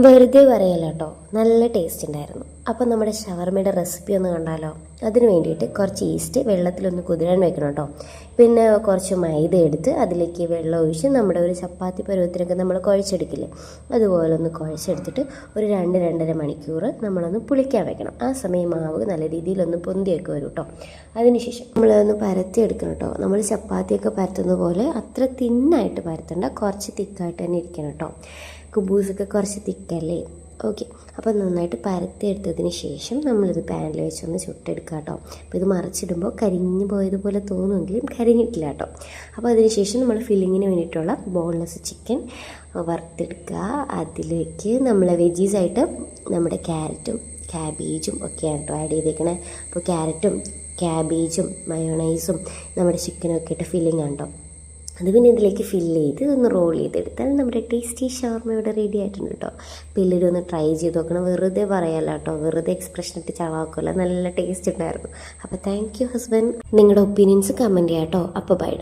വെറുതെ പറയല്ല കേട്ടോ, നല്ല ടേസ്റ്റ് ഉണ്ടായിരുന്നു. അപ്പം നമ്മുടെ ഷവർമയുടെ റെസിപ്പി ഒന്ന് കണ്ടാലോ? അതിന് വേണ്ടിയിട്ട് കുറച്ച് ഈസ്റ്റ് വെള്ളത്തിലൊന്ന് കുതിരാൻ വെക്കണം കേട്ടോ. പിന്നെ കുറച്ച് മൈദ എടുത്ത് അതിലേക്ക് വെള്ളം ഒഴിച്ച് നമ്മുടെ ഒരു ചപ്പാത്തി പരുവത്തിനൊക്കെ നമ്മൾ കുഴച്ചെടുക്കില്ലേ, അതുപോലെ ഒന്ന് കുഴച്ചെടുത്തിട്ട് ഒരു 2-2.5 മണിക്കൂർ നമ്മളൊന്ന് പുളിക്കാൻ വെക്കണം. ആ സമയം മാവ് നല്ല രീതിയിലൊന്ന് പൊന്തിയൊക്കെ വരും കേട്ടോ. അതിനുശേഷം നമ്മളൊന്ന് പരത്തിയെടുക്കണം കേട്ടോ. നമ്മൾ ചപ്പാത്തിയൊക്കെ പരത്തുന്ന പോലെ അത്ര തിന്നായിട്ട് പരത്തണ്ട, കുറച്ച് തിക്കായിട്ട് തന്നെ ഇരിക്കണം കേട്ടോ. കുബൂസൊക്കെ കുറച്ച് തിക്കല്ലേ. ഓക്കെ, അപ്പോൾ നന്നായിട്ട് പരത്തിയെടുത്തതിന് ശേഷം നമ്മളിത് പാനിൽ വെച്ചൊന്ന് ചുട്ടെടുക്കുക കേട്ടോ. അപ്പോൾ ഇത് മറിച്ചിടുമ്പോൾ കരിഞ്ഞു പോയതുപോലെ തോന്നുമെങ്കിലും കരിഞ്ഞിട്ടില്ല കേട്ടോ. അപ്പോൾ അതിന് ശേഷം നമ്മൾ ഫില്ലിങ്ങിന് വേണ്ടിയിട്ടുള്ള ബോൺലെസ് ചിക്കൻ വറുത്തെടുക്കുക. അതിലേക്ക് നമ്മൾ വെജീസായിട്ട് നമ്മുടെ ക്യാരറ്റും ക്യാബേജും ഒക്കെയാണ് കേട്ടോ ആഡ് ചെയ്തേക്കണേ. അപ്പോൾ ക്യാരറ്റും ക്യാബേജും മയോണൈസും നമ്മുടെ ചിക്കനും ഒക്കെ ഇട്ട് ഫില്ലിങ് ആണ് കേട്ടോ. അത് പിന്നെ ഇതിലേക്ക് ഫില്ല് ചെയ്ത് ഒന്ന് റോൾ ചെയ്തെടുത്താൽ നമ്മുടെ ടേസ്റ്റി ഷവർമ ഇവിടെ റെഡി ആയിട്ടുണ്ട് കേട്ടോ. അപ്പോൾ എല്ലാവരും ഒന്ന് ട്രൈ ചെയ്ത് നോക്കണം. വെറുതെ പറയല്ല കേട്ടോ, വെറുതെ എക്സ്പ്രഷൻ ഇട്ട് ചളാക്കുമല്ല, നല്ല ടേസ്റ്റ് ഉണ്ടായിരുന്നു. അപ്പോൾ താങ്ക് യു ഹസ്ബൻഡ്. നിങ്ങളുടെ ഒപ്പീനിയൻസ് കമൻറ്റ് ചെയ്യാം കേട്ടോ. അപ്പോൾ ബൈ.